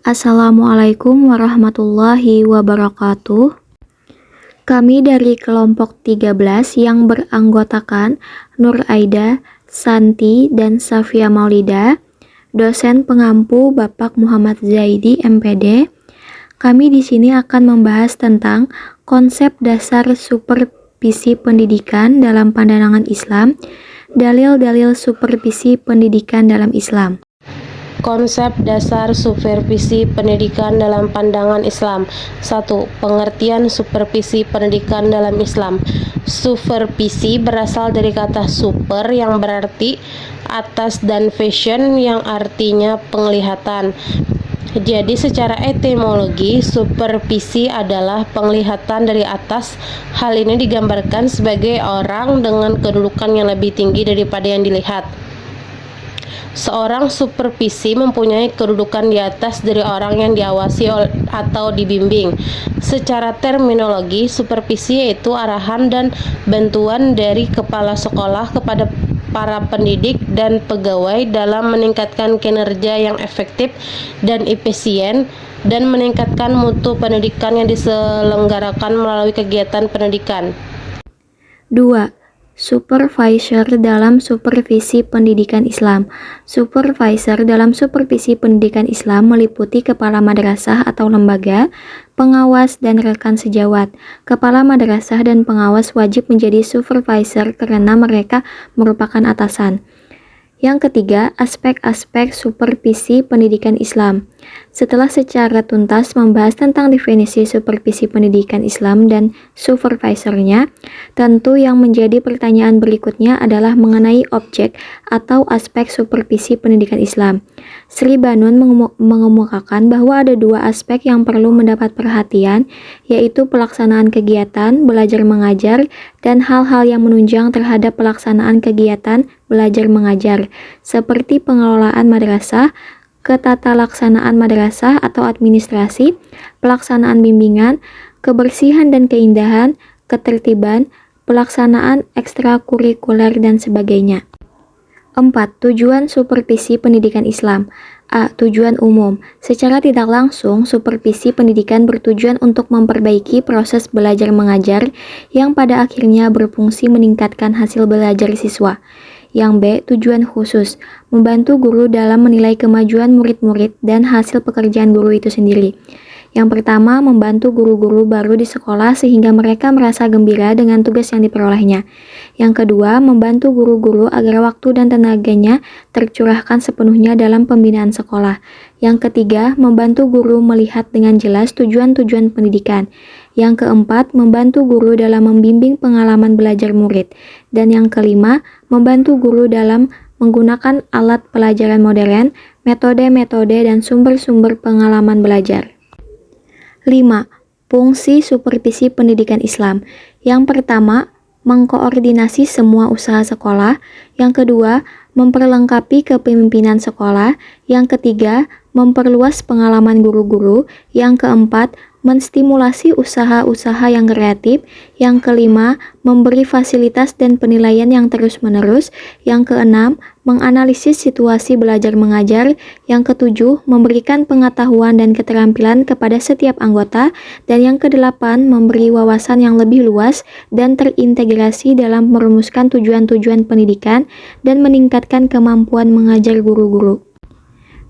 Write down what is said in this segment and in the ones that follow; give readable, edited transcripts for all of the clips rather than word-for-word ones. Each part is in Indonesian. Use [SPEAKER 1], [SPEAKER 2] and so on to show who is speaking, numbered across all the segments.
[SPEAKER 1] Assalamualaikum warahmatullahi wabarakatuh. Kami dari kelompok 13 yang beranggotakan Nur Aida, Santi, dan Safia Maulida, dosen pengampu Bapak Muhammad Zaidi MPD. Kami di sini akan membahas tentang konsep dasar supervisi pendidikan dalam pandangan Islam, dalil-dalil supervisi pendidikan dalam Islam.
[SPEAKER 2] Konsep dasar supervisi pendidikan dalam pandangan Islam. 1. Pengertian supervisi pendidikan dalam Islam. Supervisi berasal dari kata super yang berarti atas dan vision yang artinya penglihatan. Jadi secara etimologi, supervisi adalah penglihatan dari atas. Hal ini digambarkan sebagai orang dengan kedudukan yang lebih tinggi daripada yang dilihat. Seorang supervisi mempunyai kedudukan di atas dari orang yang diawasi atau dibimbing. Secara terminologi, supervisi yaitu arahan dan bantuan dari kepala sekolah kepada para pendidik dan pegawai dalam meningkatkan kinerja yang efektif dan efisien dan meningkatkan mutu pendidikan yang diselenggarakan melalui kegiatan pendidikan.
[SPEAKER 1] 2. Supervisor dalam supervisi pendidikan Islam. Supervisor dalam supervisi pendidikan Islam meliputi kepala madrasah atau lembaga, pengawas, dan rekan sejawat. Kepala madrasah dan pengawas wajib menjadi supervisor karena mereka merupakan atasan. Yang ketiga, aspek-aspek supervisi pendidikan Islam. Setelah secara tuntas membahas tentang definisi supervisi pendidikan Islam dan supervisornya, tentu yang menjadi pertanyaan berikutnya adalah mengenai objek atau aspek supervisi pendidikan Islam. Sri Banun mengemukakan bahwa ada dua aspek yang perlu mendapat perhatian, yaitu pelaksanaan kegiatan, belajar mengajar, dan hal-hal yang menunjang terhadap pelaksanaan kegiatan belajar mengajar, seperti pengelolaan madrasah, ketatalaksanaan madrasah atau administrasi, pelaksanaan bimbingan, kebersihan dan keindahan, ketertiban, pelaksanaan ekstrakurikuler, dan sebagainya. 4. Tujuan supervisi pendidikan Islam. A. Tujuan umum. Secara tidak langsung, supervisi pendidikan bertujuan untuk memperbaiki proses belajar mengajar yang pada akhirnya berfungsi meningkatkan hasil belajar siswa. Yang B. Tujuan khusus. Membantu guru dalam menilai kemajuan murid-murid dan hasil pekerjaan guru itu sendiri. Yang pertama, membantu guru-guru baru di sekolah sehingga mereka merasa gembira dengan tugas yang diperolehnya. Yang kedua, membantu guru-guru agar waktu dan tenaganya tercurahkan sepenuhnya dalam pembinaan sekolah. Yang ketiga, membantu guru melihat dengan jelas tujuan-tujuan pendidikan. Yang keempat, membantu guru dalam membimbing pengalaman belajar murid. Dan yang kelima, membantu guru dalam menggunakan alat pelajaran modern, metode-metode, dan sumber-sumber pengalaman belajar. 5. Fungsi supervisi pendidikan Islam. Yang pertama, mengkoordinasi semua usaha sekolah. Yang kedua, memperlengkapi kepemimpinan sekolah. Yang ketiga, memperluas pengalaman guru-guru. Yang keempat, menstimulasi usaha-usaha yang kreatif. Yang kelima, memberi fasilitas dan penilaian yang terus-menerus. Yang keenam, menganalisis situasi belajar mengajar. Yang ketujuh, memberikan pengetahuan dan keterampilan kepada setiap anggota. Dan yang kedelapan, memberi wawasan yang lebih luas dan terintegrasi dalam merumuskan tujuan-tujuan pendidikan dan meningkatkan kemampuan mengajar guru-guru.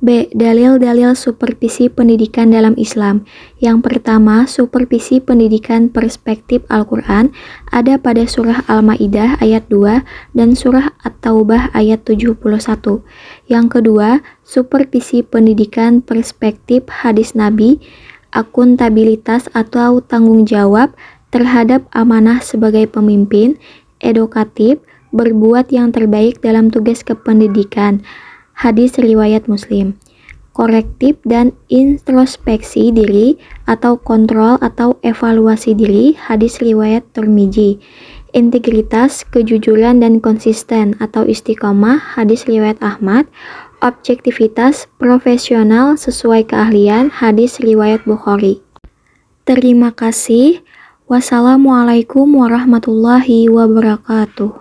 [SPEAKER 1] B. Dalil-dalil supervisi pendidikan dalam Islam. Yang pertama, supervisi pendidikan perspektif Al-Quran ada pada surah Al-Ma'idah ayat 2 dan surah At-Taubah ayat 71. Yang kedua, supervisi pendidikan perspektif hadis Nabi, akuntabilitas atau tanggung jawab terhadap amanah sebagai pemimpin, edukatif, berbuat yang terbaik dalam tugas kependidikan, hadis riwayat Muslim. Korektif dan introspeksi diri atau kontrol atau evaluasi diri, hadis riwayat Tirmidzi. Integritas, kejujuran dan konsisten atau istiqomah, hadis riwayat Ahmad. Objektivitas, profesional sesuai keahlian, hadis riwayat Bukhari. Terima kasih. Wassalamualaikum warahmatullahi wabarakatuh.